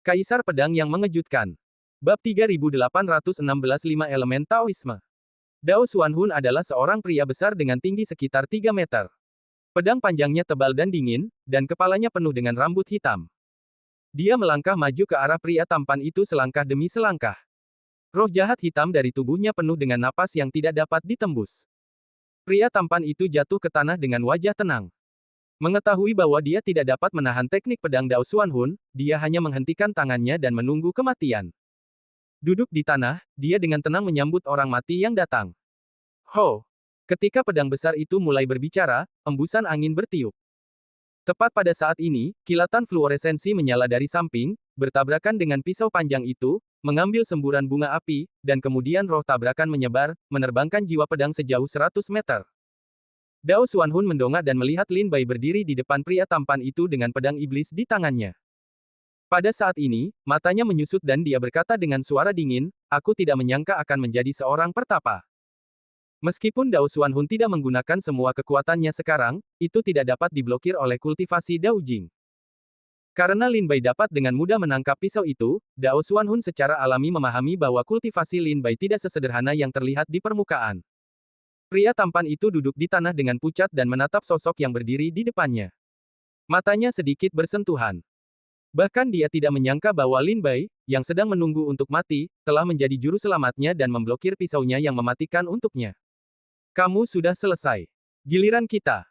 Kaisar Pedang yang Mengejutkan. Bab 3816 5 Elemen Taoisme. Dao Xuanhun adalah seorang pria besar dengan tinggi sekitar 3 meter. Pedang panjangnya tebal dan dingin, dan kepalanya penuh dengan rambut hitam. Dia melangkah maju ke arah pria tampan itu selangkah demi selangkah. Roh jahat hitam dari tubuhnya penuh dengan napas yang tidak dapat ditembus. Pria tampan itu jatuh ke tanah dengan wajah tenang. Mengetahui bahwa dia tidak dapat menahan teknik pedang Dao Xuanhun, dia hanya menghentikan tangannya dan menunggu kematian. Duduk di tanah, dia dengan tenang menyambut orang mati yang datang. Ho! Ketika pedang besar itu mulai berbicara, embusan angin bertiup. Tepat pada saat ini, kilatan fluoresensi menyala dari samping, bertabrakan dengan pisau panjang itu, mengambil semburan bunga api, dan kemudian roh tabrakan menyebar, menerbangkan jiwa pedang sejauh 100 meter. Dao Xuanhun mendongak dan melihat Lin Bai berdiri di depan pria tampan itu dengan pedang iblis di tangannya. Pada saat ini, matanya menyusut dan dia berkata dengan suara dingin, "Aku tidak menyangka akan menjadi seorang pertapa." Meskipun Dao Xuanhun tidak menggunakan semua kekuatannya sekarang, itu tidak dapat diblokir oleh kultivasi Dao Jing. Karena Lin Bai dapat dengan mudah menangkap pisau itu, Dao Xuanhun secara alami memahami bahwa kultivasi Lin Bai tidak sesederhana yang terlihat di permukaan. Pria tampan itu duduk di tanah dengan pucat dan menatap sosok yang berdiri di depannya. Matanya sedikit bersentuhan. Bahkan dia tidak menyangka bahwa Lin Bai, yang sedang menunggu untuk mati, telah menjadi juru selamatnya dan memblokir pisaunya yang mematikan untuknya. Kamu sudah selesai. Giliran kita.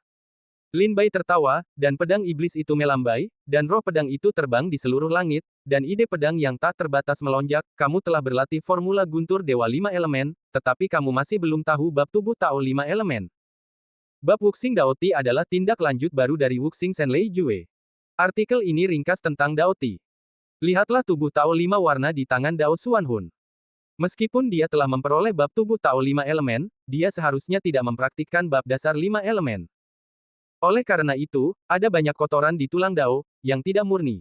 Lin Bai tertawa, dan pedang iblis itu melambai, dan roh pedang itu terbang di seluruh langit, dan ide pedang yang tak terbatas melonjak. Kamu telah berlatih formula guntur Dewa 5 Elemen, tetapi kamu masih belum tahu bab tubuh Tao 5 Elemen. Bab Wuxing Dao Ti adalah tindak lanjut baru dari Wuxing Senlei Jue. Artikel ini ringkas tentang Dao Ti. Lihatlah tubuh Tao 5 warna di tangan Dao Xuanhun. Meskipun dia telah memperoleh bab tubuh Tao 5 Elemen, dia seharusnya tidak mempraktikkan bab dasar 5 elemen. Oleh karena itu, ada banyak kotoran di tulang Dao, yang tidak murni.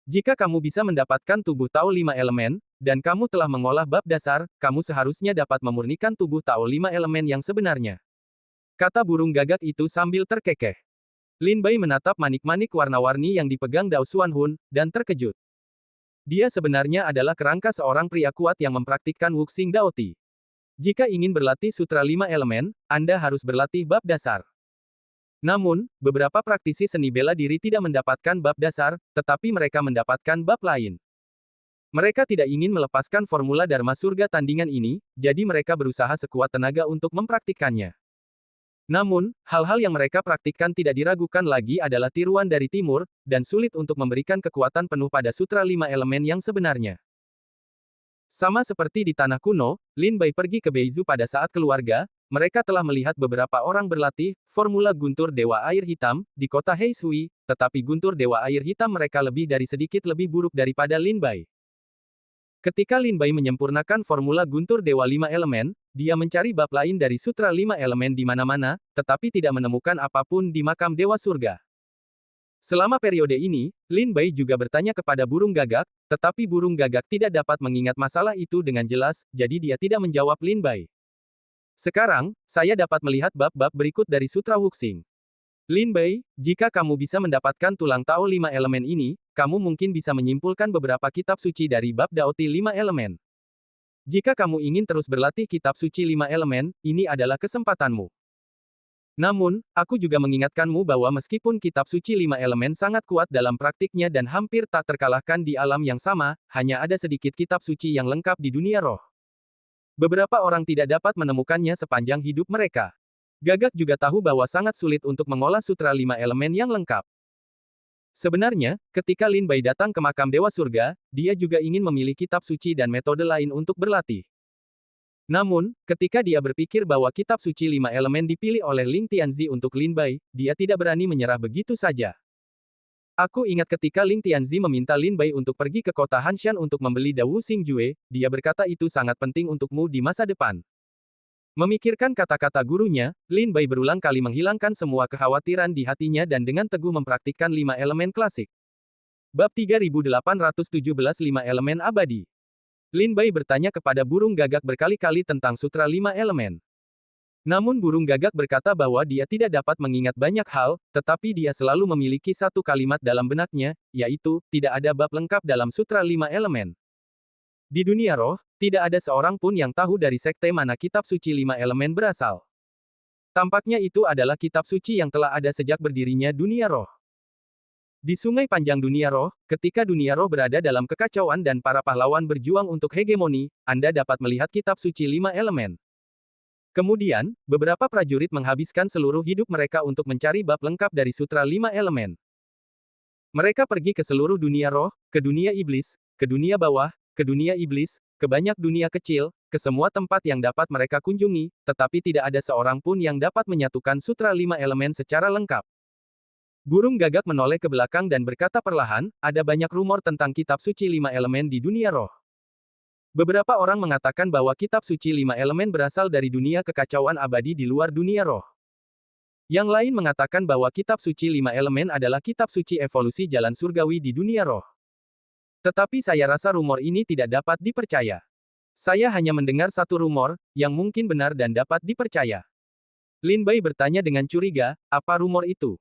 Jika kamu bisa mendapatkan tubuh Tao 5 elemen, dan kamu telah mengolah bab dasar, kamu seharusnya dapat memurnikan tubuh Tao 5 elemen yang sebenarnya. Kata burung gagak itu sambil terkekeh. Lin Bai menatap manik-manik warna-warni yang dipegang Dao Xuanhun, dan terkejut. Dia sebenarnya adalah kerangka seorang pria kuat yang mempraktikkan Wuxing Dao Ti. Jika ingin berlatih Sutra 5 Elemen, Anda harus berlatih bab dasar. Namun, beberapa praktisi seni bela diri tidak mendapatkan bab dasar, tetapi mereka mendapatkan bab lain. Mereka tidak ingin melepaskan formula Dharma Surga tandingan ini, jadi mereka berusaha sekuat tenaga untuk mempraktikkannya. Namun, hal-hal yang mereka praktikkan tidak diragukan lagi adalah tiruan dari timur, dan sulit untuk memberikan kekuatan penuh pada Sutra 5 Elemen yang sebenarnya. Sama seperti di tanah kuno, Lin Bai pergi ke Beizu pada saat keluarga, mereka telah melihat beberapa orang berlatih, formula guntur Dewa Air Hitam, di kota Heishui, tetapi guntur Dewa Air Hitam mereka lebih dari sedikit lebih buruk daripada Lin Bai. Ketika Lin Bai menyempurnakan formula guntur Dewa 5 Elemen, dia mencari bab lain dari Sutra 5 Elemen di mana-mana, tetapi tidak menemukan apapun di makam Dewa Surga. Selama periode ini, Lin Bai juga bertanya kepada burung gagak, tetapi burung gagak tidak dapat mengingat masalah itu dengan jelas, jadi dia tidak menjawab Lin Bai. Sekarang, saya dapat melihat bab-bab berikut dari Sutra Wuxing. Lin Bai, jika kamu bisa mendapatkan tulang Tao 5 elemen ini, kamu mungkin bisa menyimpulkan beberapa kitab suci dari bab Dao Ti 5 elemen. Jika kamu ingin terus berlatih kitab suci 5 elemen, ini adalah kesempatanmu. Namun, aku juga mengingatkanmu bahwa meskipun kitab suci 5 elemen sangat kuat dalam praktiknya dan hampir tak terkalahkan di alam yang sama, hanya ada sedikit kitab suci yang lengkap di dunia roh. Beberapa orang tidak dapat menemukannya sepanjang hidup mereka. Gagak juga tahu bahwa sangat sulit untuk mengolah Sutra 5 elemen yang lengkap. Sebenarnya, ketika Lin Bai datang ke makam Dewa Surga, dia juga ingin memilih kitab suci dan metode lain untuk berlatih. Namun, ketika dia berpikir bahwa kitab suci 5 elemen dipilih oleh Ling Tianzi untuk Lin Bai, dia tidak berani menyerah begitu saja. Aku ingat ketika Ling Tianzi meminta Lin Bai untuk pergi ke kota Hanshan untuk membeli Dao Wuxing Jue, dia berkata itu sangat penting untukmu di masa depan. Memikirkan kata-kata gurunya, Lin Bai berulang kali menghilangkan semua kekhawatiran di hatinya dan dengan teguh mempraktikkan 5 elemen klasik. Bab 3817 5 Elemen Abadi. Lin Bai bertanya kepada burung gagak berkali-kali tentang Sutra 5 Elemen. Namun burung gagak berkata bahwa dia tidak dapat mengingat banyak hal, tetapi dia selalu memiliki satu kalimat dalam benaknya, yaitu, tidak ada bab lengkap dalam Sutra Lima Elemen. Di dunia roh, tidak ada seorang pun yang tahu dari sekte mana kitab suci lima elemen berasal. Tampaknya itu adalah kitab suci yang telah ada sejak berdirinya dunia roh. Di sungai panjang dunia roh, ketika dunia roh berada dalam kekacauan dan para pahlawan berjuang untuk hegemoni, Anda dapat melihat kitab suci lima elemen. Kemudian, beberapa prajurit menghabiskan seluruh hidup mereka untuk mencari bab lengkap dari Sutra Lima Elemen. Mereka pergi ke seluruh dunia roh, ke dunia iblis, ke dunia bawah, ke dunia iblis, ke banyak dunia kecil, ke semua tempat yang dapat mereka kunjungi, tetapi tidak ada seorang pun yang dapat menyatukan Sutra Lima Elemen secara lengkap. Burung gagak menoleh ke belakang dan berkata perlahan, ada banyak rumor tentang kitab suci lima elemen di dunia roh. Beberapa orang mengatakan bahwa kitab suci lima elemen berasal dari dunia kekacauan abadi di luar dunia roh. Yang lain mengatakan bahwa kitab suci lima elemen adalah kitab suci evolusi jalan surgawi di dunia roh. Tetapi saya rasa rumor ini tidak dapat dipercaya. Saya hanya mendengar satu rumor, yang mungkin benar dan dapat dipercaya. Lin Bai bertanya dengan curiga, apa rumor itu?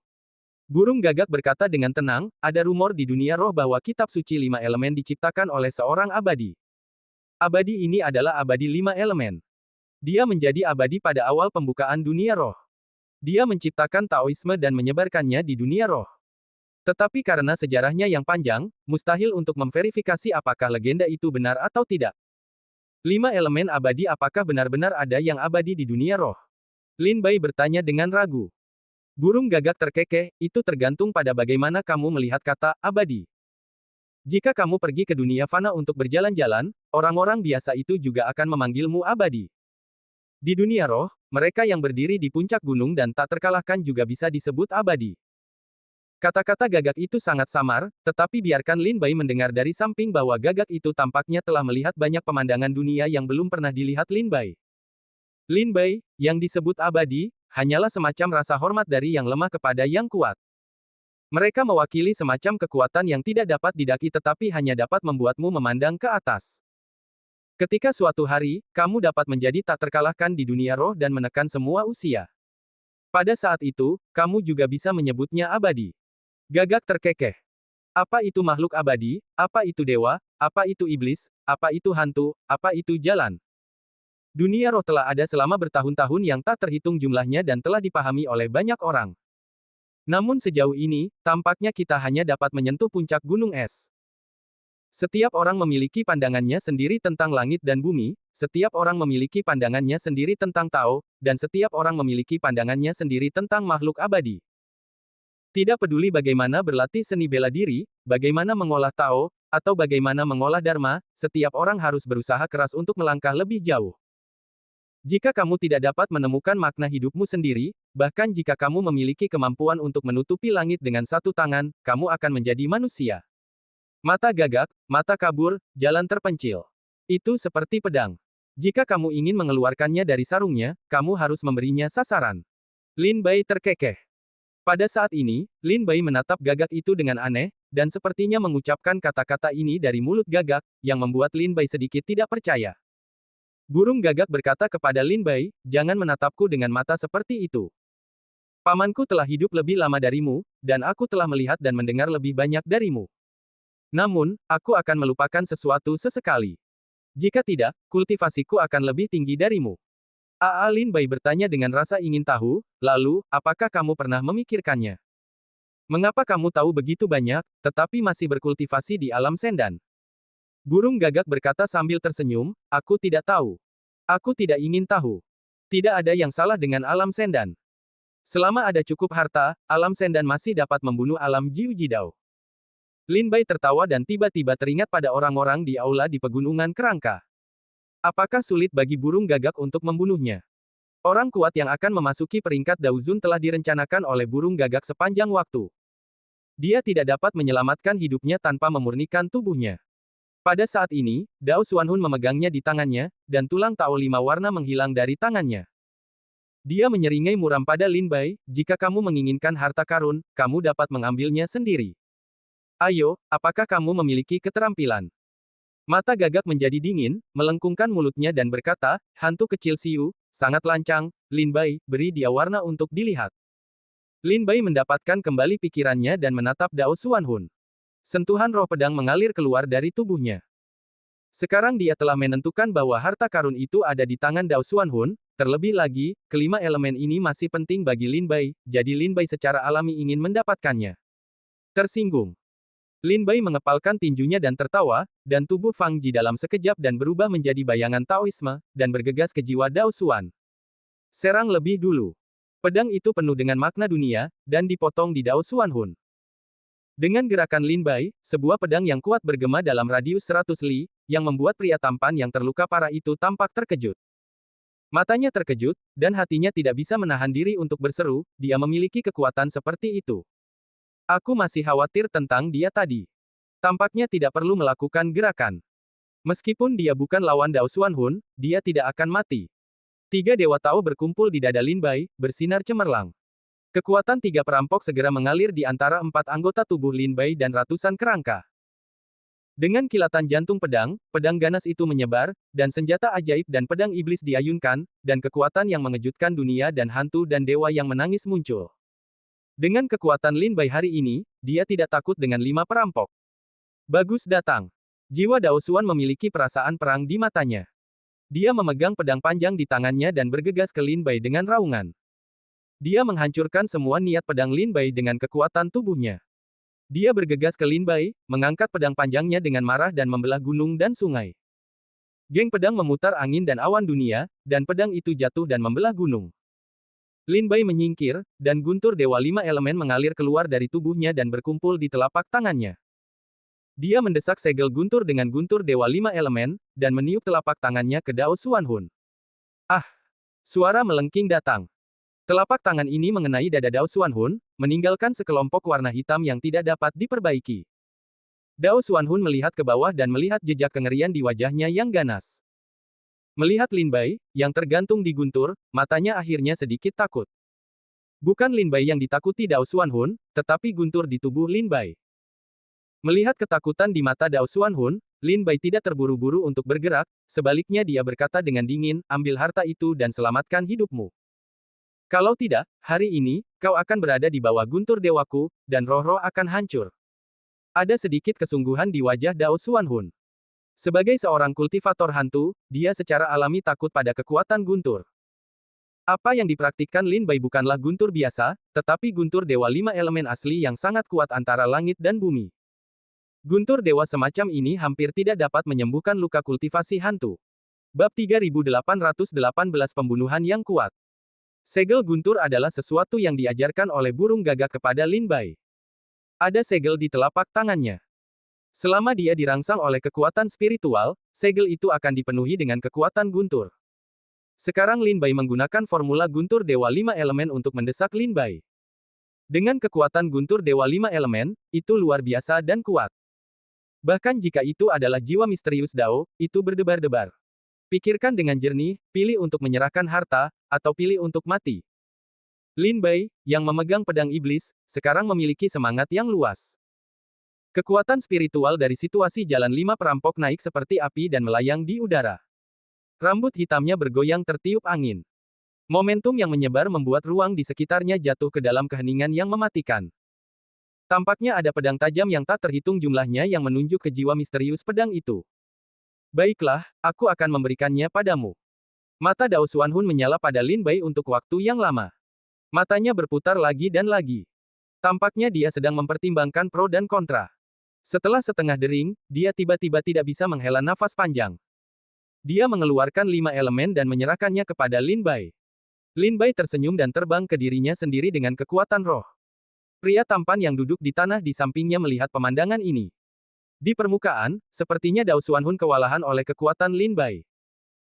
Burung gagak berkata dengan tenang, ada rumor di dunia roh bahwa kitab suci lima elemen diciptakan oleh seorang abadi. Abadi ini adalah abadi lima elemen. Dia menjadi abadi pada awal pembukaan dunia roh. Dia menciptakan Taoisme dan menyebarkannya di dunia roh. Tetapi karena sejarahnya yang panjang, mustahil untuk memverifikasi apakah legenda itu benar atau tidak. Lima elemen abadi apakah benar-benar ada yang abadi di dunia roh? Lin Bai bertanya dengan ragu. Burung gagak terkekeh, itu tergantung pada bagaimana kamu melihat kata abadi. Jika kamu pergi ke dunia fana untuk berjalan-jalan, orang-orang biasa itu juga akan memanggilmu abadi. Di dunia roh, mereka yang berdiri di puncak gunung dan tak terkalahkan juga bisa disebut abadi. Kata-kata gagak itu sangat samar, tetapi biarkan Lin Bai mendengar dari samping bahwa gagak itu tampaknya telah melihat banyak pemandangan dunia yang belum pernah dilihat Lin Bai. Lin Bai, yang disebut abadi, hanyalah semacam rasa hormat dari yang lemah kepada yang kuat. Mereka mewakili semacam kekuatan yang tidak dapat didaki tetapi hanya dapat membuatmu memandang ke atas. Ketika suatu hari, kamu dapat menjadi tak terkalahkan di dunia roh dan menekan semua usia. Pada saat itu, kamu juga bisa menyebutnya abadi. Gagak terkekeh. Apa itu makhluk abadi? Apa itu dewa? Apa itu iblis? Apa itu hantu? Apa itu jalan? Dunia roh telah ada selama bertahun-tahun yang tak terhitung jumlahnya dan telah dipahami oleh banyak orang. Namun sejauh ini, tampaknya kita hanya dapat menyentuh puncak gunung es. Setiap orang memiliki pandangannya sendiri tentang langit dan bumi, setiap orang memiliki pandangannya sendiri tentang Tao, dan setiap orang memiliki pandangannya sendiri tentang makhluk abadi. Tidak peduli bagaimana berlatih seni bela diri, bagaimana mengolah Tao, atau bagaimana mengolah Dharma, setiap orang harus berusaha keras untuk melangkah lebih jauh. Jika kamu tidak dapat menemukan makna hidupmu sendiri, bahkan jika kamu memiliki kemampuan untuk menutupi langit dengan satu tangan, kamu akan menjadi manusia. Mata gagak, mata kabur, jalan terpencil. Itu seperti pedang. Jika kamu ingin mengeluarkannya dari sarungnya, kamu harus memberinya sasaran. Lin Bai terkekeh. Pada saat ini, Lin Bai menatap gagak itu dengan aneh, dan sepertinya mengucapkan kata-kata ini dari mulut gagak, yang membuat Lin Bai sedikit tidak percaya. Burung gagak berkata kepada Lin Bai, jangan menatapku dengan mata seperti itu. Pamanku telah hidup lebih lama darimu, dan aku telah melihat dan mendengar lebih banyak darimu. Namun, aku akan melupakan sesuatu sesekali. Jika tidak, kultivasiku akan lebih tinggi darimu. Lin Bai bertanya dengan rasa ingin tahu, lalu, apakah kamu pernah memikirkannya? Mengapa kamu tahu begitu banyak, tetapi masih berkultivasi di alam sendan? Burung gagak berkata sambil tersenyum, aku tidak tahu. Aku tidak ingin tahu. Tidak ada yang salah dengan alam sendan. Selama ada cukup harta, alam sendan masih dapat membunuh alam Jiu Jidao. Lin Bai tertawa dan tiba-tiba teringat pada orang-orang di aula di pegunungan kerangka. Apakah sulit bagi burung gagak untuk membunuhnya? Orang kuat yang akan memasuki peringkat Daozun telah direncanakan oleh burung gagak sepanjang waktu. Dia tidak dapat menyelamatkan hidupnya tanpa memurnikan tubuhnya. Pada saat ini, Dao Xuanhun memegangnya di tangannya, dan tulang Tao lima warna menghilang dari tangannya. Dia menyeringai muram pada Lin Bai, jika kamu menginginkan harta karun, kamu dapat mengambilnya sendiri. Ayo, apakah kamu memiliki keterampilan? Mata gagak menjadi dingin, melengkungkan mulutnya dan berkata, hantu kecil Siu, sangat lancang, Lin Bai, beri dia warna untuk dilihat. Lin Bai mendapatkan kembali pikirannya dan menatap Dao Xuanhun. Sentuhan roh pedang mengalir keluar dari tubuhnya. Sekarang dia telah menentukan bahwa harta karun itu ada di tangan Dao Xuanhun, terlebih lagi, kelima elemen ini masih penting bagi Lin Bai, jadi Lin Bai secara alami ingin mendapatkannya. Tersinggung. Lin Bai mengepalkan tinjunya dan tertawa, dan tubuh Fang Ji dalam sekejap dan berubah menjadi bayangan Taoisme, dan bergegas ke jiwa Dao Xuan. Serang lebih dulu. Pedang itu penuh dengan makna dunia, dan dipotong di Dao Xuanhun. Dengan gerakan Lin Bai, sebuah pedang yang kuat bergema dalam radius 100 li, yang membuat pria tampan yang terluka parah itu tampak terkejut. Matanya terkejut, dan hatinya tidak bisa menahan diri untuk berseru, dia memiliki kekuatan seperti itu. Aku masih khawatir tentang dia tadi. Tampaknya tidak perlu melakukan gerakan. Meskipun dia bukan lawan Dao Xuanhun, dia tidak akan mati. Tiga Dewa Tao berkumpul di dada Lin Bai, bersinar cemerlang. Kekuatan tiga perampok segera mengalir di antara empat anggota tubuh Lin Bai dan ratusan kerangka. Dengan kilatan jantung pedang, pedang ganas itu menyebar, dan senjata ajaib dan pedang iblis diayunkan, dan kekuatan yang mengejutkan dunia dan hantu dan dewa yang menangis muncul. Dengan kekuatan Lin Bai hari ini, dia tidak takut dengan lima perampok. Bagus datang. Jiwa Dao Xuan memiliki perasaan perang di matanya. Dia memegang pedang panjang di tangannya dan bergegas ke Lin Bai dengan raungan. Dia menghancurkan semua niat pedang Lin Bai dengan kekuatan tubuhnya. Dia bergegas ke Lin Bai, mengangkat pedang panjangnya dengan marah dan membelah gunung dan sungai. Geng pedang memutar angin dan awan dunia, dan pedang itu jatuh dan membelah gunung. Lin Bai menyingkir, dan guntur Dewa Lima Elemen mengalir keluar dari tubuhnya dan berkumpul di telapak tangannya. Dia mendesak segel guntur dengan guntur Dewa Lima Elemen, dan meniup telapak tangannya ke Dao Xuanhun. Ah! Suara melengking datang. Telapak tangan ini mengenai dada Dao Xuanhun, meninggalkan sekelompok warna hitam yang tidak dapat diperbaiki. Dao Xuanhun melihat ke bawah dan melihat jejak kengerian di wajahnya yang ganas. Melihat Lin Bai, yang tergantung di guntur, matanya akhirnya sedikit takut. Bukan Lin Bai yang ditakuti Dao Xuanhun, tetapi guntur di tubuh Lin Bai. Melihat ketakutan di mata Dao Xuanhun, Lin Bai tidak terburu-buru untuk bergerak, sebaliknya dia berkata dengan dingin, ambil harta itu dan selamatkan hidupmu. Kalau tidak, hari ini, kau akan berada di bawah guntur dewaku, dan roh-roh akan hancur. Ada sedikit kesungguhan di wajah Dao Xuanhun. Sebagai seorang kultivator hantu, dia secara alami takut pada kekuatan guntur. Apa yang dipraktikkan Lin Bai bukanlah guntur biasa, tetapi guntur Dewa Lima Elemen asli yang sangat kuat antara langit dan bumi. Guntur dewa semacam ini hampir tidak dapat menyembuhkan luka kultivasi hantu. Bab 3818 Pembunuhan yang kuat. Segel guntur adalah sesuatu yang diajarkan oleh burung gagak kepada Lin Bai. Ada segel di telapak tangannya. Selama dia dirangsang oleh kekuatan spiritual, segel itu akan dipenuhi dengan kekuatan guntur. Sekarang Lin Bai menggunakan formula guntur Dewa Lima Elemen untuk mendesak Lin Bai. Dengan kekuatan guntur Dewa Lima Elemen, itu luar biasa dan kuat. Bahkan jika itu adalah jiwa misterius Dao, itu berdebar-debar. Pikirkan dengan jernih, pilih untuk menyerahkan harta, atau pilih untuk mati. Lin Bai, yang memegang pedang iblis, sekarang memiliki semangat yang luas. Kekuatan spiritual dari situasi jalan lima perampok naik seperti api dan melayang di udara. Rambut hitamnya bergoyang tertiup angin. Momentum yang menyebar membuat ruang di sekitarnya jatuh ke dalam keheningan yang mematikan. Tampaknya ada pedang tajam yang tak terhitung jumlahnya yang menunjuk ke jiwa misterius pedang itu. Baiklah, aku akan memberikannya padamu. Mata Dao Xuanhun menyala pada Lin Bai untuk waktu yang lama. Matanya berputar lagi dan lagi. Tampaknya dia sedang mempertimbangkan pro dan kontra. Setelah setengah dering, dia tiba-tiba tidak bisa menghela nafas panjang. Dia mengeluarkan lima elemen dan menyerahkannya kepada Lin Bai. Lin Bai tersenyum dan terbang ke dirinya sendiri dengan kekuatan roh. Pria tampan yang duduk di tanah di sampingnya melihat pemandangan ini. Di permukaan, sepertinya Dao Xuanhun kewalahan oleh kekuatan Lin Bai.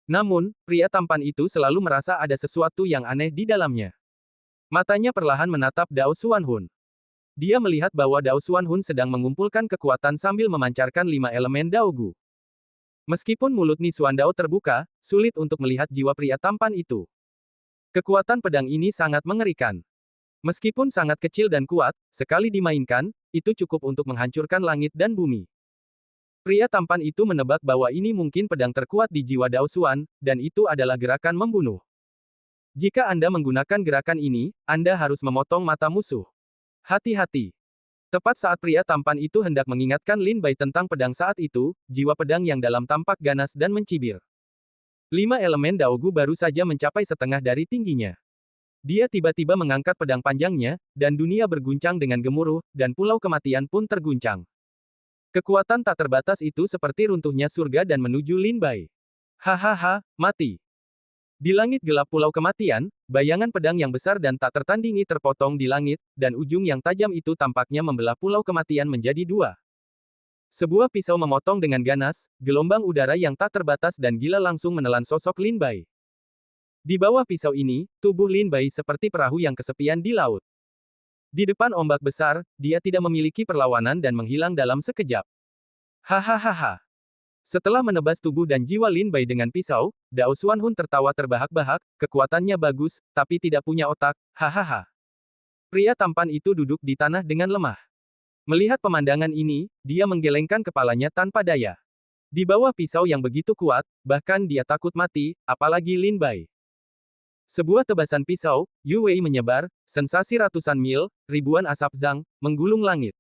Namun, pria tampan itu selalu merasa ada sesuatu yang aneh di dalamnya. Matanya perlahan menatap Dao Xuanhun. Dia melihat bahwa Dao Xuanhun sedang mengumpulkan kekuatan sambil memancarkan lima elemen Daogu. Meskipun mulut Ni Xuan Dao terbuka, sulit untuk melihat jiwa pria tampan itu. Kekuatan pedang ini sangat mengerikan. Meskipun sangat kecil dan kuat, sekali dimainkan, itu cukup untuk menghancurkan langit dan bumi. Pria tampan itu menebak bahwa ini mungkin pedang terkuat di jiwa Dao Xuan, dan itu adalah gerakan membunuh. Jika Anda menggunakan gerakan ini, Anda harus memotong mata musuh. Hati-hati. Tepat saat pria tampan itu hendak mengingatkan Lin Bai tentang pedang saat itu, jiwa pedang yang dalam tampak ganas dan mencibir. 5 elemen Daogu baru saja mencapai setengah dari tingginya. Dia tiba-tiba mengangkat pedang panjangnya, dan dunia berguncang dengan gemuruh, dan pulau kematian pun terguncang. Kekuatan tak terbatas itu seperti runtuhnya surga dan menuju Lin Bai. Hahaha, mati. Di langit gelap pulau kematian, bayangan pedang yang besar dan tak tertandingi terpotong di langit, dan ujung yang tajam itu tampaknya membelah pulau kematian menjadi dua. Sebuah pisau memotong dengan ganas, gelombang udara yang tak terbatas dan gila langsung menelan sosok Lin Bai. Di bawah pisau ini, tubuh Lin Bai seperti perahu yang kesepian di laut. Di depan ombak besar, dia tidak memiliki perlawanan dan menghilang dalam sekejap. Hahaha. Setelah menebas tubuh dan jiwa Lin Bai dengan pisau, Dao Xuanhun tertawa terbahak-bahak, kekuatannya bagus, tapi tidak punya otak, hahaha. Pria tampan itu duduk di tanah dengan lemah. Melihat pemandangan ini, dia menggelengkan kepalanya tanpa daya. Di bawah pisau yang begitu kuat, bahkan dia takut mati, apalagi Lin Bai. Sebuah tebasan pisau, Yu Wei menyebar, sensasi ratusan mil, ribuan asap zang, menggulung langit.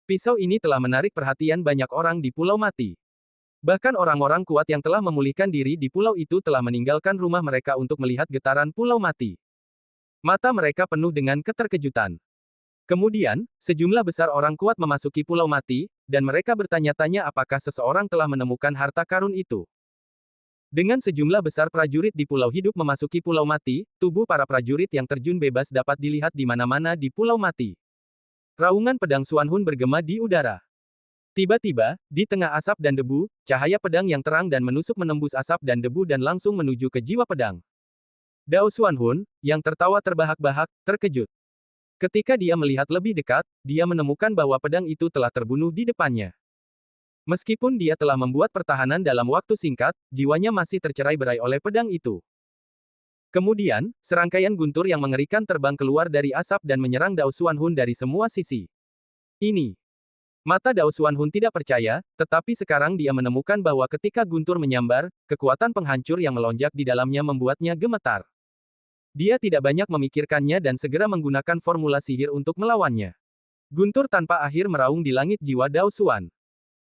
Pisau ini telah menarik perhatian banyak orang di Pulau Mati. Bahkan orang-orang kuat yang telah memulihkan diri di pulau itu telah meninggalkan rumah mereka untuk melihat getaran Pulau Mati. Mata mereka penuh dengan keterkejutan. Kemudian, sejumlah besar orang kuat memasuki Pulau Mati, dan mereka bertanya-tanya apakah seseorang telah menemukan harta karun itu. Dengan sejumlah besar prajurit di Pulau Hidup memasuki Pulau Mati, tubuh para prajurit yang terjun bebas dapat dilihat di mana-mana di Pulau Mati. Raungan pedang Xuanhun bergema di udara. Tiba-tiba, di tengah asap dan debu, cahaya pedang yang terang dan menusuk menembus asap dan debu dan langsung menuju ke jiwa pedang. Dao Xuanhun, yang tertawa terbahak-bahak, terkejut. Ketika dia melihat lebih dekat, dia menemukan bahwa pedang itu telah terbunuh di depannya. Meskipun dia telah membuat pertahanan dalam waktu singkat, jiwanya masih tercerai-berai oleh pedang itu. Kemudian, serangkaian guntur yang mengerikan terbang keluar dari asap dan menyerang Dao Xuanhun dari semua sisi. Ini. Mata Dao Xuanhun tidak percaya, tetapi sekarang dia menemukan bahwa ketika guntur menyambar, kekuatan penghancur yang melonjak di dalamnya membuatnya gemetar. Dia tidak banyak memikirkannya dan segera menggunakan formula sihir untuk melawannya. Guntur tanpa akhir meraung di langit jiwa Dao Xuan.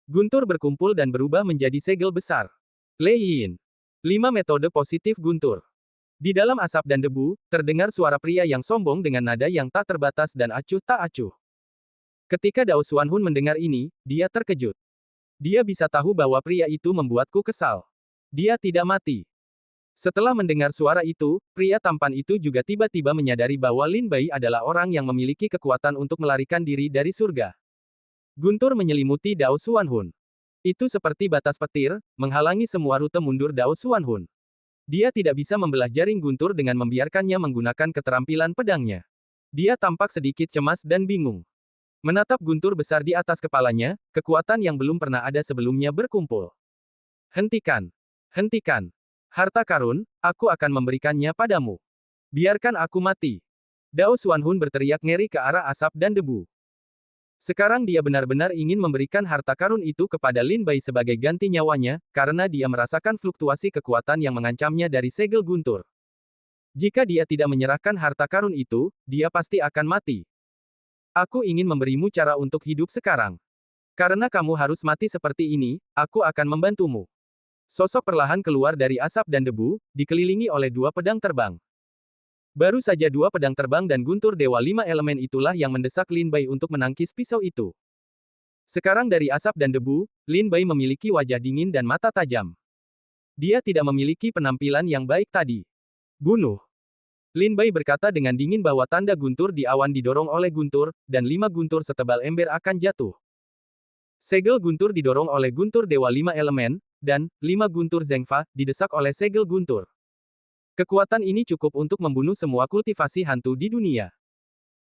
Guntur berkumpul dan berubah menjadi segel besar. Lei Yin. 5 metode positif guntur. Di dalam asap dan debu, terdengar suara pria yang sombong dengan nada yang tak terbatas dan acuh tak acuh. Ketika Dao Xuanhun mendengar ini, dia terkejut. Dia bisa tahu bahwa pria itu membuatku kesal. Dia tidak mati. Setelah mendengar suara itu, pria tampan itu juga tiba-tiba menyadari bahwa Lin Bai adalah orang yang memiliki kekuatan untuk melarikan diri dari surga. Guntur menyelimuti Dao Xuanhun. Itu seperti batas petir, menghalangi semua rute mundur Dao Xuanhun. Dia tidak bisa membelah jaring guntur dengan membiarkannya menggunakan keterampilan pedangnya. Dia tampak sedikit cemas dan bingung. Menatap guntur besar di atas kepalanya, kekuatan yang belum pernah ada sebelumnya berkumpul. Hentikan. Hentikan. Harta karun, aku akan memberikannya padamu. Biarkan aku mati. Dao Xuanhun berteriak ngeri ke arah asap dan debu. Sekarang dia benar-benar ingin memberikan harta karun itu kepada Lin Bai sebagai ganti nyawanya, karena dia merasakan fluktuasi kekuatan yang mengancamnya dari segel guntur. Jika dia tidak menyerahkan harta karun itu, dia pasti akan mati. Aku ingin memberimu cara untuk hidup sekarang. Karena kamu harus mati seperti ini, aku akan membantumu. Sosok perlahan keluar dari asap dan debu, dikelilingi oleh 2 pedang terbang. Baru saja 2 pedang terbang dan guntur dewa 5 elemen itulah yang mendesak Lin Bai untuk menangkis pisau itu. Sekarang dari asap dan debu, Lin Bai memiliki wajah dingin dan mata tajam. Dia tidak memiliki penampilan yang baik tadi. Bunuh. Lin Bai berkata dengan dingin bahwa tanda guntur di awan didorong oleh guntur, dan 5 guntur setebal ember akan jatuh. Segel guntur didorong oleh guntur dewa 5 elemen, dan 5 guntur Zhengfa didesak oleh segel guntur. Kekuatan ini cukup untuk membunuh semua kultivasi hantu di dunia.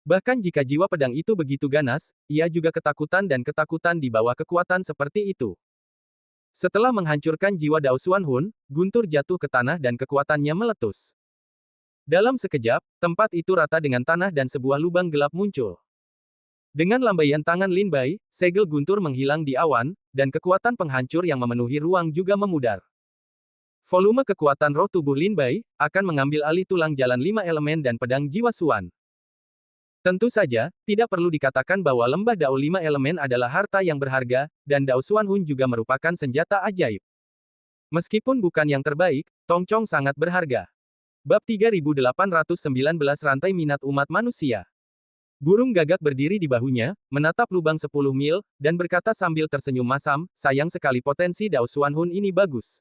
Bahkan jika jiwa pedang itu begitu ganas, ia juga ketakutan dan ketakutan di bawah kekuatan seperti itu. Setelah menghancurkan jiwa Dao Xuanhun, guntur jatuh ke tanah dan kekuatannya meletus. Dalam sekejap, tempat itu rata dengan tanah dan sebuah lubang gelap muncul. Dengan lambaian tangan Lin Bai, segel guntur menghilang di awan, dan kekuatan penghancur yang memenuhi ruang juga memudar. Volume kekuatan roh tubuh Lin Bai akan mengambil alih tulang jalan 5 elemen dan pedang jiwa Suan. Tentu saja, tidak perlu dikatakan bahwa lembah Dao 5 elemen adalah harta yang berharga, dan Dao Xuan Hun juga merupakan senjata ajaib. Meskipun bukan yang terbaik, Tong Chong sangat berharga. Bab 3819 Rantai Minat Umat Manusia. Burung gagak berdiri di bahunya, menatap lubang 10 mil, dan berkata sambil tersenyum masam, sayang sekali potensi Dao Xuan Hun ini bagus.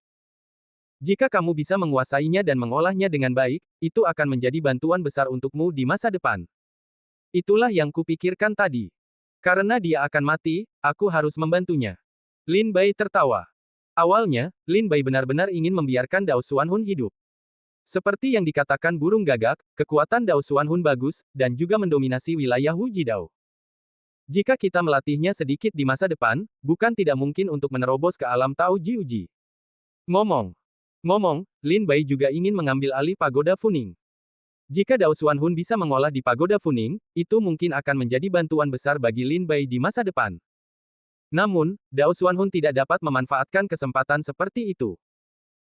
Jika kamu bisa menguasainya dan mengolahnya dengan baik, itu akan menjadi bantuan besar untukmu di masa depan. Itulah yang kupikirkan tadi. Karena dia akan mati, aku harus membantunya. Lin Bai tertawa. Awalnya, Lin Bai benar-benar ingin membiarkan Dao Xuan Hun hidup. Seperti yang dikatakan burung gagak, kekuatan Dao Xuan Hun bagus, dan juga mendominasi wilayah Wuji Dao. Jika kita melatihnya sedikit di masa depan, bukan tidak mungkin untuk menerobos ke alam Tao Jiuji. Ngomong, Lin Bai juga ingin mengambil alih pagoda Funing. Jika Dao Xuan Hun bisa mengolah di pagoda Funing, itu mungkin akan menjadi bantuan besar bagi Lin Bai di masa depan. Namun, Dao Xuan Hun tidak dapat memanfaatkan kesempatan seperti itu.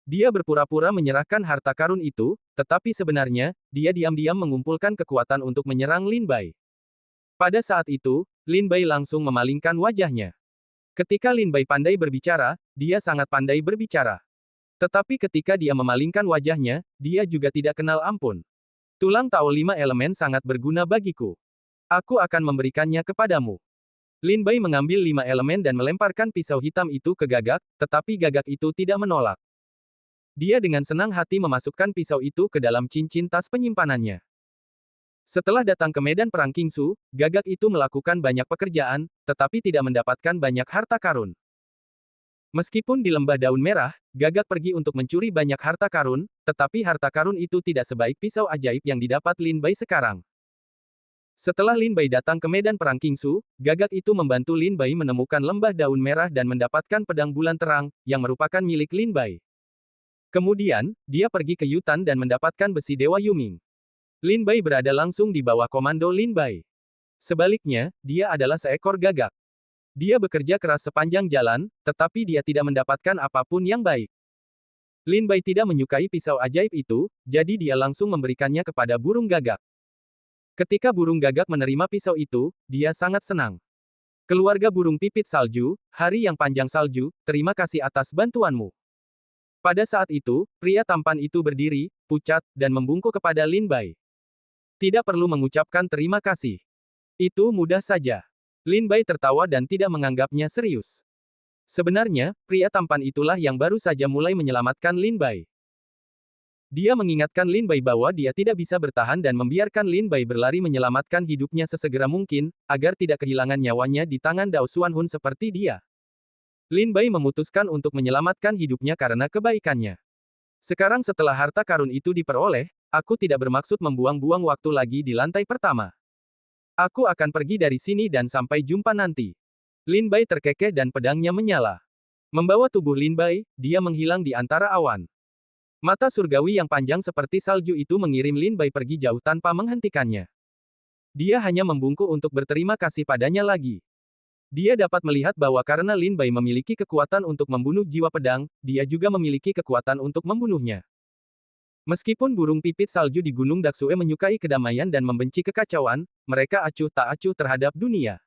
Dia berpura-pura menyerahkan harta karun itu, tetapi sebenarnya, dia diam-diam mengumpulkan kekuatan untuk menyerang Lin Bai. Pada saat itu, Lin Bai langsung memalingkan wajahnya. Ketika Lin Bai pandai berbicara, dia sangat pandai berbicara. Tetapi ketika dia memalingkan wajahnya, dia juga tidak kenal ampun. Tulang Tao 5 elemen sangat berguna bagiku. Aku akan memberikannya kepadamu. Lin Bai mengambil 5 elemen dan melemparkan pisau hitam itu ke gagak, tetapi gagak itu tidak menolak. Dia dengan senang hati memasukkan pisau itu ke dalam cincin tas penyimpanannya. Setelah datang ke medan perang Kingsu, gagak itu melakukan banyak pekerjaan, tetapi tidak mendapatkan banyak harta karun. Meskipun di lembah daun merah, gagak pergi untuk mencuri banyak harta karun, tetapi harta karun itu tidak sebaik pisau ajaib yang didapat Lin Bai sekarang. Setelah Lin Bai datang ke medan perang Kingsu, gagak itu membantu Lin Bai menemukan lembah daun merah dan mendapatkan pedang bulan terang, yang merupakan milik Lin Bai. Kemudian, dia pergi ke Yutan dan mendapatkan besi Dewa Yuming. Lin Bai berada langsung di bawah komando Lin Bai. Sebaliknya, dia adalah seekor gagak. Dia bekerja keras sepanjang jalan, tetapi dia tidak mendapatkan apapun yang baik. Lin Bai tidak menyukai pisau ajaib itu, jadi dia langsung memberikannya kepada burung gagak. Ketika burung gagak menerima pisau itu, dia sangat senang. Keluarga burung pipit salju, hari yang panjang salju, terima kasih atas bantuanmu. Pada saat itu, pria tampan itu berdiri, pucat, dan membungkuk kepada Lin Bai. Tidak perlu mengucapkan terima kasih. Itu mudah saja. Lin Bai tertawa dan tidak menganggapnya serius. Sebenarnya, pria tampan itulah yang baru saja mulai menyelamatkan Lin Bai. Dia mengingatkan Lin Bai bahwa dia tidak bisa bertahan dan membiarkan Lin Bai berlari menyelamatkan hidupnya sesegera mungkin, agar tidak kehilangan nyawanya di tangan Dao Xuan Hun seperti dia. Lin Bai memutuskan untuk menyelamatkan hidupnya karena kebaikannya. Sekarang setelah harta karun itu diperoleh, aku tidak bermaksud membuang-buang waktu lagi di lantai pertama. Aku akan pergi dari sini dan sampai jumpa nanti. Lin Bai terkekeh dan pedangnya menyala. Membawa tubuh Lin Bai, dia menghilang di antara awan. Mata surgawi yang panjang seperti salju itu mengirim Lin Bai pergi jauh tanpa menghentikannya. Dia hanya membungkuk untuk berterima kasih padanya lagi. Dia dapat melihat bahwa karena Lin Bai memiliki kekuatan untuk membunuh jiwa pedang, dia juga memiliki kekuatan untuk membunuhnya. Meskipun burung pipit salju di Gunung Daksue menyukai kedamaian dan membenci kekacauan, mereka acuh tak acuh terhadap dunia.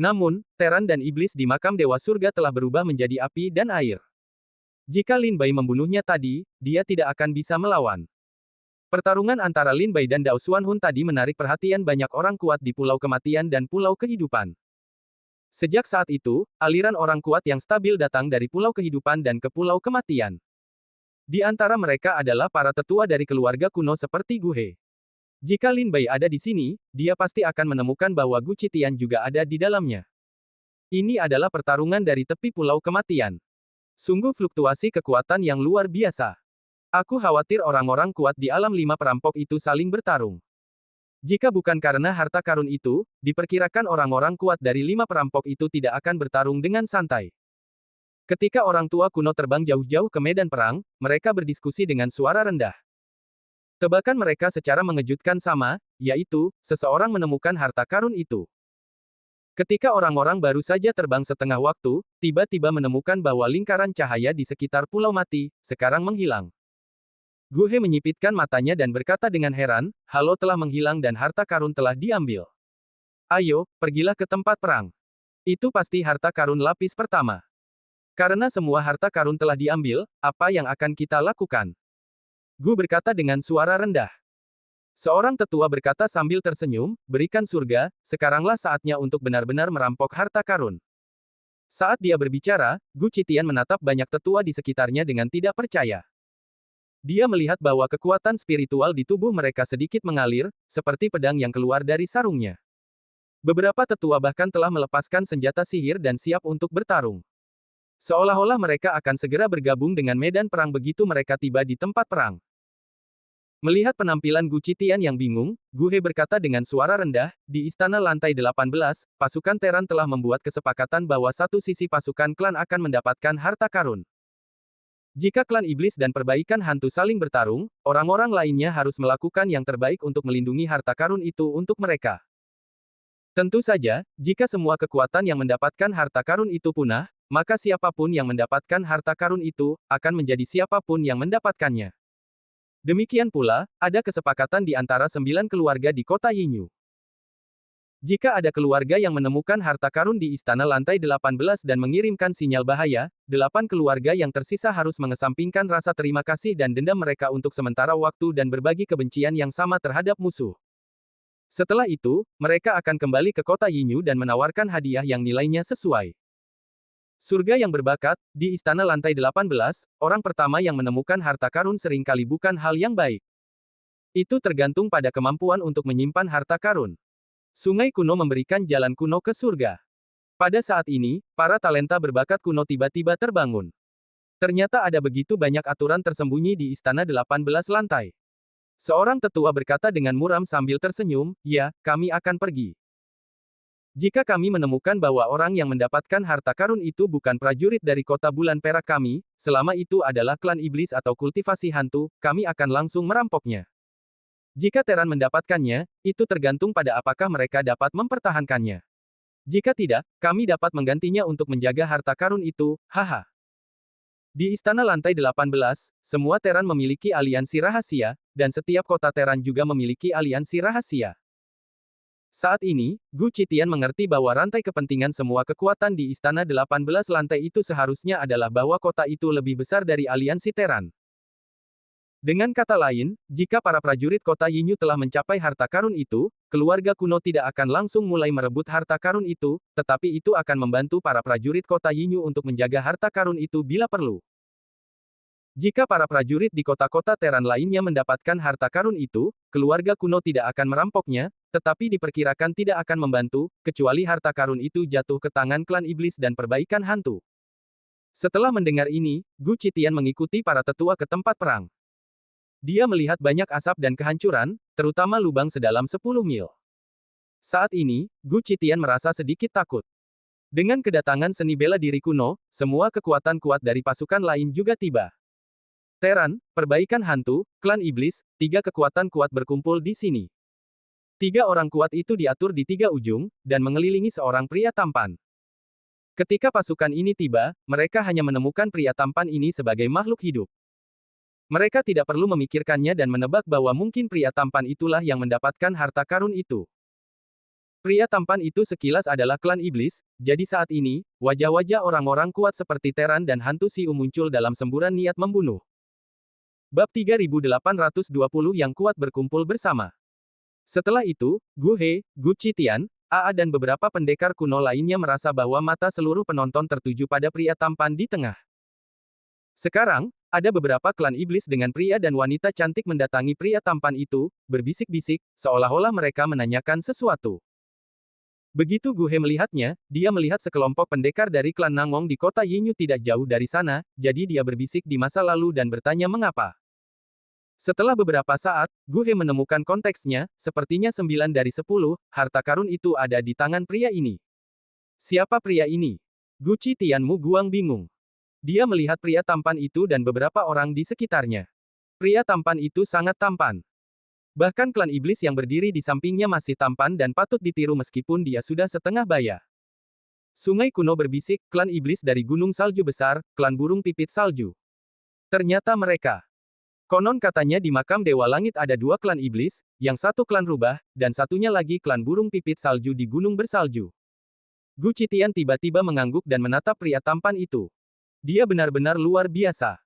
Namun, Teran dan iblis di makam Dewa Surga telah berubah menjadi api dan air. Jika Lin Bai membunuhnya tadi, dia tidak akan bisa melawan. Pertarungan antara Lin Bai dan Dao Xuan Hun tadi menarik perhatian banyak orang kuat di Pulau Kematian dan Pulau Kehidupan. Sejak saat itu, aliran orang kuat yang stabil datang dari Pulau Kehidupan dan ke Pulau Kematian. Di antara mereka adalah para tetua dari keluarga kuno seperti Gu He. Jika Lin Bai ada di sini, dia pasti akan menemukan bahwa Gu Qitian juga ada di dalamnya. Ini adalah pertarungan dari tepi Pulau Kematian. Sungguh fluktuasi kekuatan yang luar biasa. Aku khawatir orang-orang kuat di alam 5 perampok itu saling bertarung. Jika bukan karena harta karun itu, diperkirakan orang-orang kuat dari 5 perampok itu tidak akan bertarung dengan santai. Ketika orang tua kuno terbang jauh-jauh ke medan perang, mereka berdiskusi dengan suara rendah. Tebakan mereka secara mengejutkan sama, yaitu, seseorang menemukan harta karun itu. Ketika orang-orang baru saja terbang setengah waktu, tiba-tiba menemukan bahwa lingkaran cahaya di sekitar Pulau Mati, sekarang menghilang. Gu He menyipitkan matanya dan berkata dengan heran, halo telah menghilang dan harta karun telah diambil. Ayo, pergilah ke tempat perang. Itu pasti harta karun lapis pertama. Karena semua harta karun telah diambil, apa yang akan kita lakukan? Gu berkata dengan suara rendah. Seorang tetua berkata sambil tersenyum, berikan surga, sekaranglah saatnya untuk benar-benar merampok harta karun. Saat dia berbicara, Gu Qitian menatap banyak tetua di sekitarnya dengan tidak percaya. Dia melihat bahwa kekuatan spiritual di tubuh mereka sedikit mengalir, seperti pedang yang keluar dari sarungnya. Beberapa tetua bahkan telah melepaskan senjata sihir dan siap untuk bertarung. Seolah-olah mereka akan segera bergabung dengan medan perang begitu mereka tiba di tempat perang. Melihat penampilan Gu Qitian yang bingung, Gu He berkata dengan suara rendah, di istana lantai 18, pasukan Teran telah membuat kesepakatan bahwa satu sisi pasukan klan akan mendapatkan harta karun. Jika klan iblis dan perbaikan hantu saling bertarung, orang-orang lainnya harus melakukan yang terbaik untuk melindungi harta karun itu untuk mereka. Tentu saja, jika semua kekuatan yang mendapatkan harta karun itu punah, maka siapapun yang mendapatkan harta karun itu, akan menjadi siapapun yang mendapatkannya. Demikian pula, ada kesepakatan di antara 9 keluarga di kota Yinyu. Jika ada keluarga yang menemukan harta karun di istana lantai 18 dan mengirimkan sinyal bahaya, 8 keluarga yang tersisa harus mengesampingkan rasa terima kasih dan dendam mereka untuk sementara waktu dan berbagi kebencian yang sama terhadap musuh. Setelah itu, mereka akan kembali ke kota Yinyu dan menawarkan hadiah yang nilainya sesuai. Surga yang berbakat, di istana lantai 18, orang pertama yang menemukan harta karun seringkali bukan hal yang baik. Itu tergantung pada kemampuan untuk menyimpan harta karun. Sungai kuno memberikan jalan kuno ke surga. Pada saat ini, para talenta berbakat kuno tiba-tiba terbangun. Ternyata ada begitu banyak aturan tersembunyi di istana 18 lantai. Seorang tetua berkata dengan muram sambil tersenyum, ya, kami akan pergi. Jika kami menemukan bahwa orang yang mendapatkan harta karun itu bukan prajurit dari kota bulan perak kami, selama itu adalah klan iblis atau kultivasi hantu, kami akan langsung merampoknya. Jika Teran mendapatkannya, itu tergantung pada apakah mereka dapat mempertahankannya. Jika tidak, kami dapat menggantinya untuk menjaga harta karun itu, haha. Di istana lantai 18, semua Teran memiliki aliansi rahasia, dan setiap kota Teran juga memiliki aliansi rahasia. Saat ini, Gu Qitian mengerti bahwa rantai kepentingan semua kekuatan di istana 18 lantai itu seharusnya adalah bahwa kota itu lebih besar dari aliansi Teran. Dengan kata lain, jika para prajurit kota Yinyu telah mencapai harta karun itu, keluarga kuno tidak akan langsung mulai merebut harta karun itu, tetapi itu akan membantu para prajurit kota Yinyu untuk menjaga harta karun itu bila perlu. Jika para prajurit di kota-kota Teran lainnya mendapatkan harta karun itu, keluarga kuno tidak akan merampoknya, tetapi diperkirakan tidak akan membantu, kecuali harta karun itu jatuh ke tangan klan iblis dan perbaikan hantu. Setelah mendengar ini, Gu Qitian mengikuti para tetua ke tempat perang. Dia melihat banyak asap dan kehancuran, terutama lubang sedalam 10 mil. Saat ini, Gu Qitian merasa sedikit takut. Dengan kedatangan seni bela diri kuno, semua kekuatan kuat dari pasukan lain juga tiba. Teran, perbaikan hantu, klan iblis, 3 kekuatan kuat berkumpul di sini. 3 orang kuat itu diatur di 3 ujung, dan mengelilingi seorang pria tampan. Ketika pasukan ini tiba, mereka hanya menemukan pria tampan ini sebagai makhluk hidup. Mereka tidak perlu memikirkannya dan menebak bahwa mungkin pria tampan itulah yang mendapatkan harta karun itu. Pria tampan itu sekilas adalah klan iblis, jadi saat ini, wajah-wajah orang-orang kuat seperti Teran dan hantu Siu muncul dalam semburan niat membunuh. Bab 3820 yang kuat berkumpul bersama. Setelah itu, Gu He, Gu Qitian, AA dan beberapa pendekar kuno lainnya merasa bahwa mata seluruh penonton tertuju pada pria tampan di tengah. Sekarang, ada beberapa klan iblis dengan pria dan wanita cantik mendatangi pria tampan itu, berbisik-bisik, seolah-olah mereka menanyakan sesuatu. Begitu Gu He melihatnya, dia melihat sekelompok pendekar dari klan Nangong di kota Yinyu tidak jauh dari sana, jadi dia berbisik di masa lalu dan bertanya mengapa. Setelah beberapa saat, Gu He menemukan konteksnya, sepertinya 9 dari 10, harta karun itu ada di tangan pria ini. Siapa pria ini? Gu Qitian Mu Guang bingung. Dia melihat pria tampan itu dan beberapa orang di sekitarnya. Pria tampan itu sangat tampan. Bahkan klan iblis yang berdiri di sampingnya masih tampan dan patut ditiru meskipun dia sudah setengah baya. Sungai kuno berbisik, klan iblis dari gunung salju besar, klan burung pipit salju. Ternyata mereka. Konon katanya di makam Dewa Langit ada dua klan iblis, yang satu klan rubah, dan satunya lagi klan burung pipit salju di gunung bersalju. Gu Qitian tiba-tiba mengangguk dan menatap pria tampan itu. Dia benar-benar luar biasa.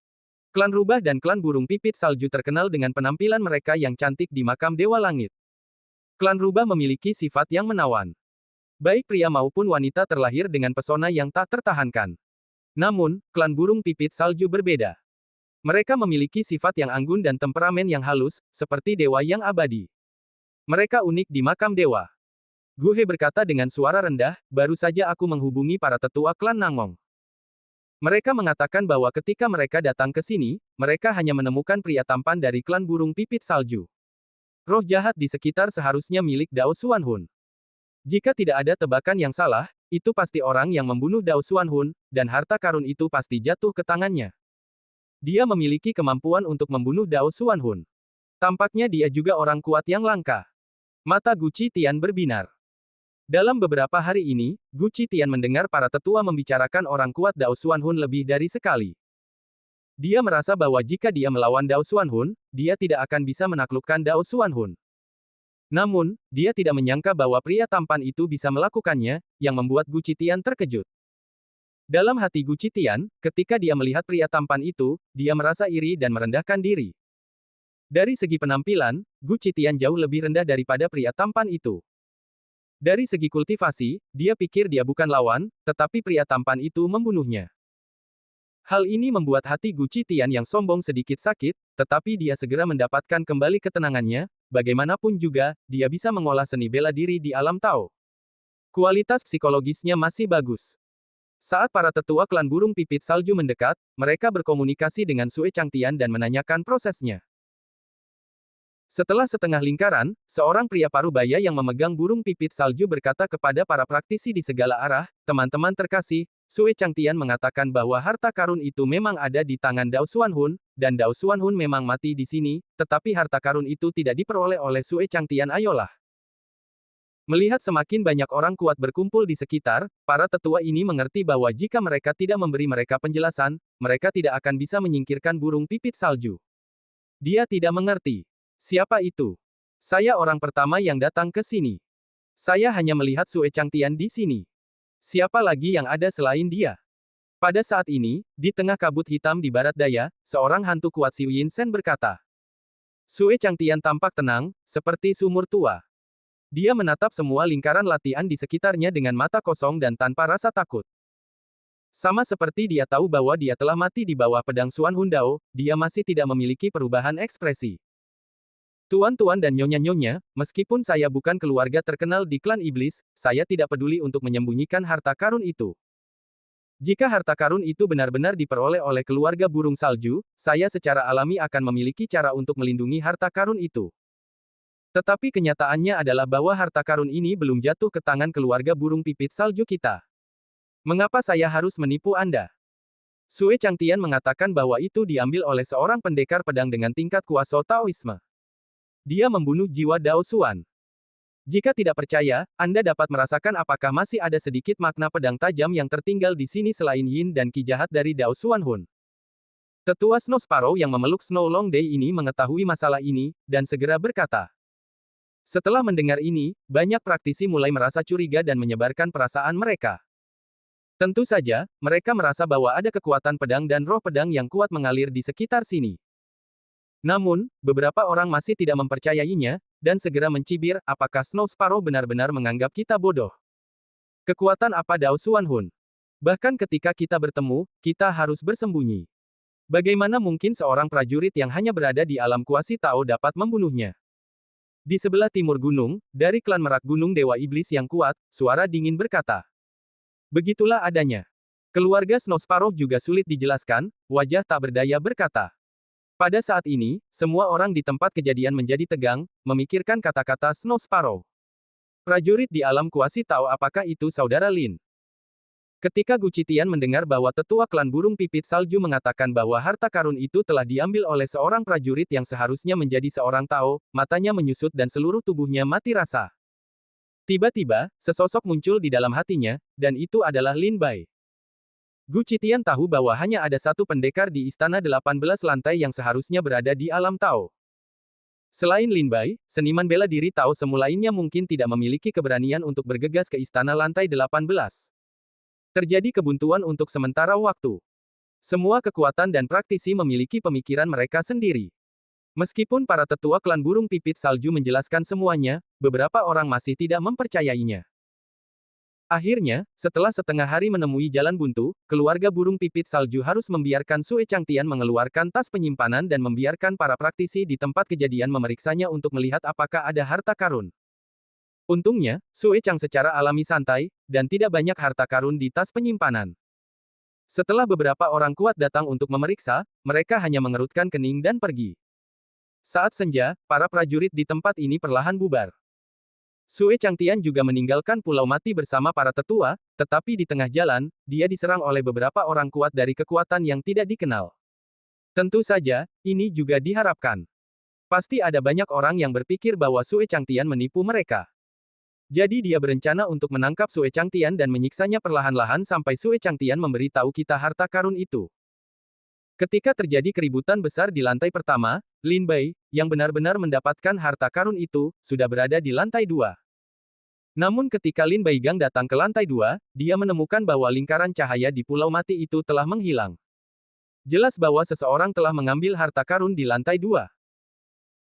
Klan rubah dan klan burung pipit salju terkenal dengan penampilan mereka yang cantik di makam Dewa Langit. Klan rubah memiliki sifat yang menawan. Baik pria maupun wanita terlahir dengan pesona yang tak tertahankan. Namun, klan burung pipit salju berbeda. Mereka memiliki sifat yang anggun dan temperamen yang halus, seperti dewa yang abadi. Mereka unik di makam dewa. Gu He berkata dengan suara rendah, baru saja aku menghubungi para tetua klan Nangong. Mereka mengatakan bahwa ketika mereka datang ke sini, mereka hanya menemukan pria tampan dari klan burung pipit salju. Roh jahat di sekitar seharusnya milik Dao Xuanhun. Jika tidak ada tebakan yang salah, itu pasti orang yang membunuh Dao Xuanhun, dan harta karun itu pasti jatuh ke tangannya. Dia memiliki kemampuan untuk membunuh Dao Xuanhun. Tampaknya dia juga orang kuat yang langka. Mata Gu Qitian berbinar. Dalam beberapa hari ini, Gu Qitian mendengar para tetua membicarakan orang kuat Dao Xuanhun lebih dari sekali. Dia merasa bahwa jika dia melawan Dao Xuanhun, dia tidak akan bisa menaklukkan Dao Xuanhun. Namun, dia tidak menyangka bahwa pria tampan itu bisa melakukannya, yang membuat Gu Qitian terkejut. Dalam hati Gu Qitian, ketika dia melihat pria tampan itu, dia merasa iri dan merendahkan diri. Dari segi penampilan, Gu Qitian jauh lebih rendah daripada pria tampan itu. Dari segi kultivasi, dia pikir dia bukan lawan, tetapi pria tampan itu membunuhnya. Hal ini membuat hati Gu Qitian yang sombong sedikit sakit, tetapi dia segera mendapatkan kembali ketenangannya, bagaimanapun juga, dia bisa mengolah seni bela diri di alam Tao. Kualitas psikologisnya masih bagus. Saat para tetua klan burung pipit salju mendekat, mereka berkomunikasi dengan Sue Changtian dan menanyakan prosesnya. Setelah setengah lingkaran, seorang pria parubaya yang memegang burung pipit salju berkata kepada para praktisi di segala arah, teman-teman terkasih, Sue Changtian mengatakan bahwa harta karun itu memang ada di tangan Dao Xuanhun, dan Dao Xuanhun memang mati di sini, tetapi harta karun itu tidak diperoleh oleh Sue Changtian. Ayolah. Melihat semakin banyak orang kuat berkumpul di sekitar, para tetua ini mengerti bahwa jika mereka tidak memberi mereka penjelasan, mereka tidak akan bisa menyingkirkan burung pipit salju. Dia tidak mengerti. Siapa itu? Saya orang pertama yang datang ke sini. Saya hanya melihat Sue Changtian di sini. Siapa lagi yang ada selain dia? Pada saat ini, di tengah kabut hitam di barat daya, seorang hantu kuat Xiu Yin Shen berkata. Sue Changtian tampak tenang, seperti sumur tua. Dia menatap semua lingkaran latihan di sekitarnya dengan mata kosong dan tanpa rasa takut. Sama seperti dia tahu bahwa dia telah mati di bawah pedang Xuanhun Dao, dia masih tidak memiliki perubahan ekspresi. Tuan-tuan dan nyonya-nyonya, meskipun saya bukan keluarga terkenal di klan iblis, saya tidak peduli untuk menyembunyikan harta karun itu. Jika harta karun itu benar-benar diperoleh oleh keluarga burung salju, saya secara alami akan memiliki cara untuk melindungi harta karun itu. Tetapi kenyataannya adalah bahwa harta karun ini belum jatuh ke tangan keluarga burung pipit salju kita. Mengapa saya harus menipu Anda? Sue Changtian mengatakan bahwa itu diambil oleh seorang pendekar pedang dengan tingkat kuasa Taoisme. Dia membunuh jiwa Dao Xuan. Jika tidak percaya, Anda dapat merasakan apakah masih ada sedikit makna pedang tajam yang tertinggal di sini selain yin dan ki jahat dari Dao Xuanhun. Tetua Snow Sparrow yang memeluk Snow Long Day ini mengetahui masalah ini, dan segera berkata. Setelah mendengar ini, banyak praktisi mulai merasa curiga dan menyebarkan perasaan mereka. Tentu saja, mereka merasa bahwa ada kekuatan pedang dan roh pedang yang kuat mengalir di sekitar sini. Namun, beberapa orang masih tidak mempercayainya, dan segera mencibir, apakah Snow Sparrow benar-benar menganggap kita bodoh? Kekuatan apa Dao Xuanhun? Bahkan ketika kita bertemu, kita harus bersembunyi. Bagaimana mungkin seorang prajurit yang hanya berada di alam kuasi Tao dapat membunuhnya? Di sebelah timur gunung, dari klan Merak Gunung Dewa Iblis yang kuat, suara dingin berkata. Begitulah adanya. Keluarga Snow Sparrow juga sulit dijelaskan, wajah tak berdaya berkata. Pada saat ini, semua orang di tempat kejadian menjadi tegang, memikirkan kata-kata Snow Sparrow. Prajurit di alam kuasi Tao, apakah itu saudara Lin? Ketika Gu Qitian mendengar bahwa tetua klan burung pipit salju mengatakan bahwa harta karun itu telah diambil oleh seorang prajurit yang seharusnya menjadi seorang Tao, matanya menyusut dan seluruh tubuhnya mati rasa. Tiba-tiba, sesosok muncul di dalam hatinya, dan itu adalah Lin Bai. Gu Qitian tahu bahwa hanya ada satu pendekar di istana 18 lantai yang seharusnya berada di alam Tao. Selain Lin Bai, seniman bela diri Tao semu lainnya mungkin tidak memiliki keberanian untuk bergegas ke istana lantai 18. Terjadi kebuntuan untuk sementara waktu. Semua kekuatan dan praktisi memiliki pemikiran mereka sendiri. Meskipun para tetua klan burung pipit salju menjelaskan semuanya, beberapa orang masih tidak mempercayainya. Akhirnya, setelah setengah hari menemui jalan buntu, keluarga burung pipit salju harus membiarkan Sue Changtian mengeluarkan tas penyimpanan dan membiarkan para praktisi di tempat kejadian memeriksanya untuk melihat apakah ada harta karun. Untungnya, Sue Chang secara alami santai, dan tidak banyak harta karun di tas penyimpanan. Setelah beberapa orang kuat datang untuk memeriksa, mereka hanya mengerutkan kening dan pergi. Saat senja, para prajurit di tempat ini perlahan bubar. Sue Changtian juga meninggalkan Pulau Mati bersama para tetua, tetapi di tengah jalan, dia diserang oleh beberapa orang kuat dari kekuatan yang tidak dikenal. Tentu saja, ini juga diharapkan. Pasti ada banyak orang yang berpikir bahwa Sue Changtian menipu mereka. Jadi dia berencana untuk menangkap Sue Changtian dan menyiksanya perlahan-lahan sampai Sue Changtian memberitahu kita harta karun itu. Ketika terjadi keributan besar di lantai pertama, Lin Bai, yang benar-benar mendapatkan harta karun itu, sudah berada di lantai 2. Namun ketika Lin Baigang datang ke lantai 2, dia menemukan bahwa lingkaran cahaya di Pulau Mati itu telah menghilang. Jelas bahwa seseorang telah mengambil harta karun di lantai 2.